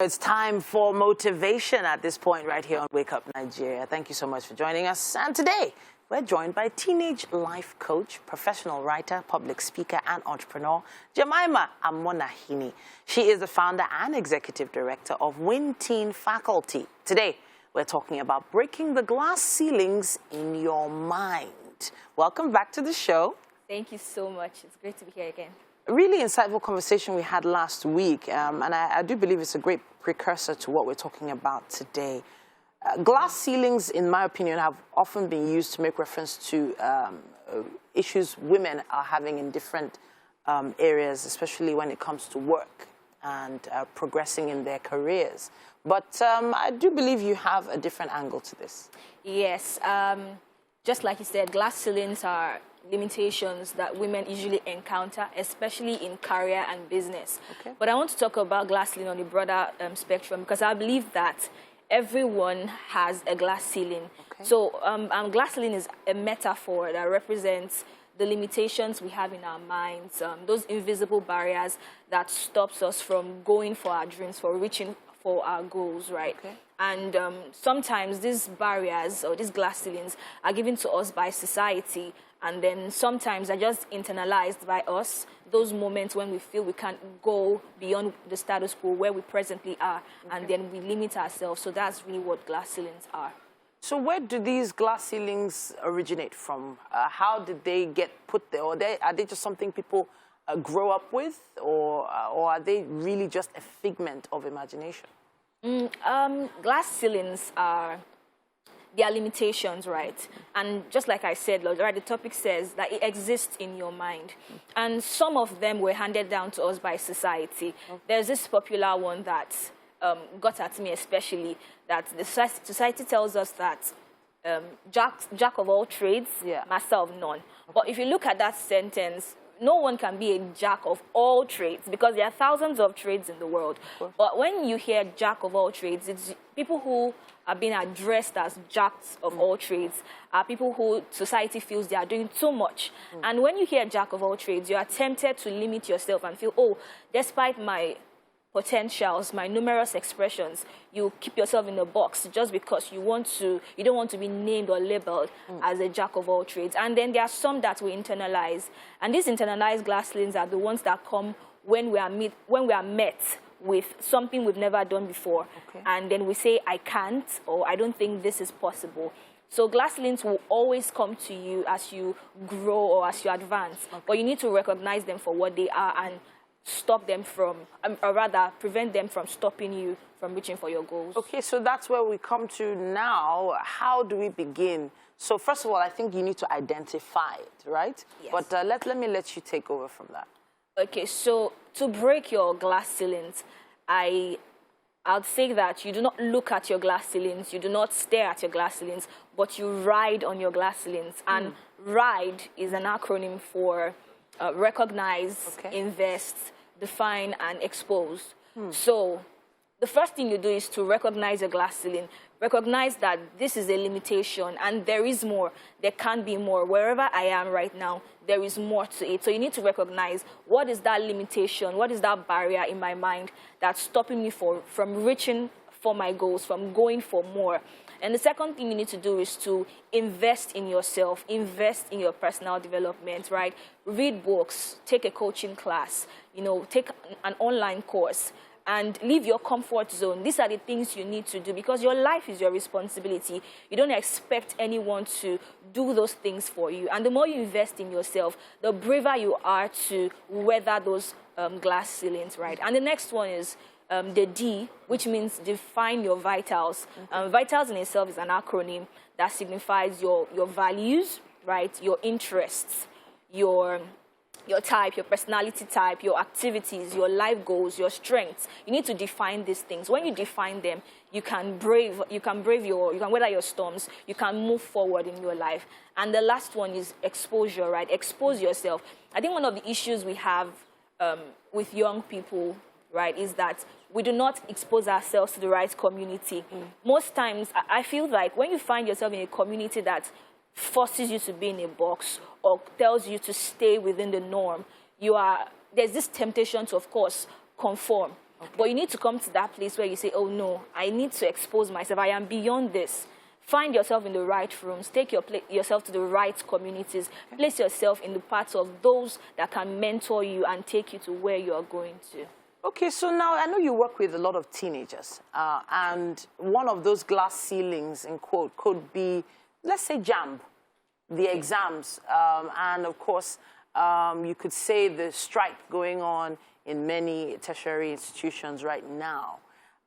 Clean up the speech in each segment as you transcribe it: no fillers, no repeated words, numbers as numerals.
It's time for motivation at this point right here on Wake Up Nigeria. Thank you so much for joining us. And today, we're joined by teenage life coach, professional writer, public speaker, and entrepreneur, Jemimah Amonahini. She is the founder and executive director of Winteen Faculty. Today, we're talking about breaking the glass ceilings in your mind. Welcome back to the show. Thank you so much. It's great to be here again. Really insightful conversation we had last week, and I do believe it's a great precursor to what we're talking about today. Glass ceilings, in my opinion, have often been used to make reference to issues women are having in different areas, especially when it comes to work and progressing in their careers. But I do believe you have a different angle to this. Yes. Just like you said, glass ceilings are limitations that women usually encounter, especially in career and business. Okay. But I want to talk about glass ceiling on the broader spectrum, because I believe that everyone has a glass ceiling. Okay. So glass ceiling is a metaphor that represents the limitations we have in our minds, those invisible barriers that stops us from going for our dreams, for reaching for our goals, right? Okay. And sometimes these barriers or these glass ceilings are given to us by society, and then sometimes are just internalized by us, those moments when we feel we can't go beyond the status quo where we presently are, and then we limit ourselves. So that's really what glass ceilings are. So where do these glass ceilings originate from? How did they get put there? Or are they just something people grow up with, or are they really just a figment of imagination? Glass ceilings are their limitations, right? And just like I said, right, the topic says that it exists in your mind. And some of them were handed down to us by society. Okay. There's this popular one that got at me especially, that the society tells us that jack of all trades, master of none. Okay. But if you look at that sentence, no one can be a jack of all trades, because there are thousands of trades in the world. But when you hear jack of all trades, it's people who are being addressed as jacks of all trades, are people who society feels they are doing too much. And when you hear jack of all trades, you are tempted to limit yourself and feel, oh, despite my potentials, my numerous expressions, you keep yourself in a box just because you don't want to be named or labeled as a jack of all trades. And then there are some that we internalize, and these internalized glass ceilings are the ones that come when we are met with something we've never done before. Okay. And then we say, I can't, or I don't think this is possible. So glass ceilings will always come to you as you grow or as you advance. Okay. But you need to recognize them for what they are and stop them from, or rather, prevent them from stopping you from reaching for your goals. Okay, so that's where we come to now. How do we begin? So first of all, I think you need to identify it, right? Yes. But let me let you take over from that. Okay, so to break your glass ceilings, I'd say that you do not look at your glass ceilings, you do not stare at your glass ceilings, but you ride on your glass ceilings. And RIDE is an acronym for recognize, invest, define, and expose. So the first thing you do is to recognize your glass ceiling. Recognize that this is a limitation and there is more. There can be more. Wherever I am right now, there is more to it. So you need to recognize, what is that limitation? What is that barrier in my mind that's stopping me from reaching for my goals, from going for more? And the second thing you need to do is to invest in yourself, invest in your personal development, right? Read books, take a coaching class, take an online course, and leave your comfort zone. These are the things you need to do, because your life is your responsibility. You don't expect anyone to do those things for you. And the more you invest in yourself, the braver you are to weather those glass ceilings, right? And the next one is the D, which means define your vitals. Vitals in itself is an acronym that signifies your values, right? Your interests, your type, your personality type, your activities, your life goals, your strengths. You need to define these things. When you define them, you can weather your storms, you can move forward in your life. And the last one is exposure, right? Expose yourself. I think one of the issues we have with young people, right, is that we do not expose ourselves to the right community. Most times, I feel like when you find yourself in a community that forces you to be in a box or tells you to stay within the norm, there's this temptation to, of course, conform. But you need to come to that place where you say, oh no, I need to expose myself. I am beyond this. Find yourself in the right rooms. Take yourself to the right communities. Place yourself in the paths of those that can mentor you and take you to where you are going to. Okay, so now I know you work with a lot of teenagers, and one of those glass ceilings, in quote, could be, let's say, JAMB, the exams, and of course, you could say the strike going on in many tertiary institutions right now.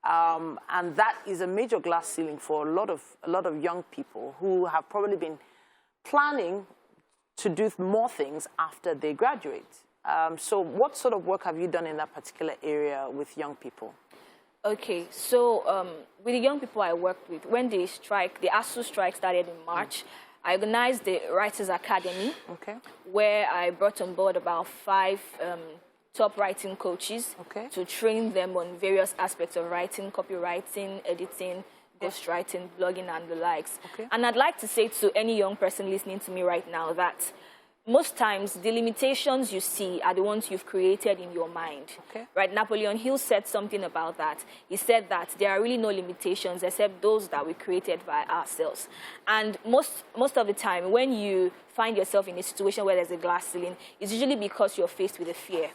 And that is a major glass ceiling for a lot of young people who have probably been planning to do more things after they graduate. So what sort of work have you done in that particular area with young people? Okay, so with the young people I work with, when the ASU strike started in March, I organized the Writers Academy, where I brought on board about 5 top writing coaches to train them on various aspects of writing, copywriting, editing, ghostwriting, blogging, and the likes. And I'd like to say to any young person listening to me right now that most times the limitations you see are the ones you've created in your mind. Right? Napoleon Hill said something about that. He said that there are really no limitations except those that we created by ourselves. And most of the time, when you find yourself in a situation where there's a glass ceiling, it's usually because you're faced with a fear.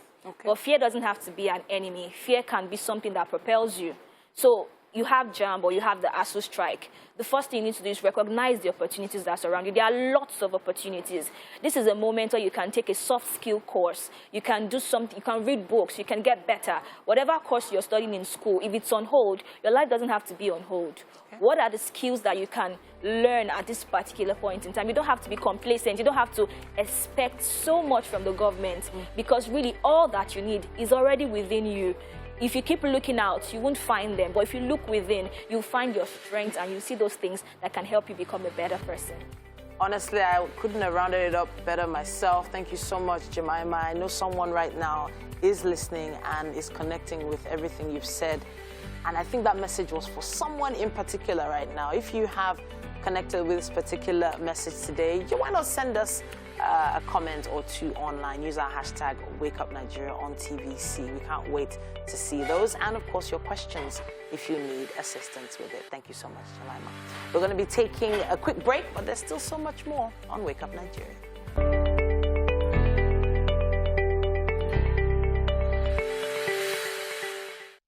But fear doesn't have to be an enemy. Fear can be something that propels you. So you have JAMB or you have the ASU strike. The first thing you need to do is recognize the opportunities that surround you. There are lots of opportunities. This is a moment where you can take a soft skill course. You can do something, you can read books, you can get better. Whatever course you're studying in school, if it's on hold, your life doesn't have to be on hold. What are the skills that you can learn at this particular point in time? You don't have to be complacent. You don't have to expect so much from the government because really all that you need is already within you. If you keep looking out, you won't find them. But if you look within, you'll find your strengths and you'll see those things that can help you become a better person. Honestly, I couldn't have rounded it up better myself. Thank you so much, Jemimah. I know someone right now is listening and is connecting with everything you've said. And I think that message was for someone in particular right now. If you have connected with this particular message today, why not send us a comment or two online. Use our hashtag WakeUpNigeria on TVC. We can't wait to see those. And of course, your questions if you need assistance with it. Thank you so much, Jemimah. We're going to be taking a quick break, but there's still so much more on Wake Up Nigeria.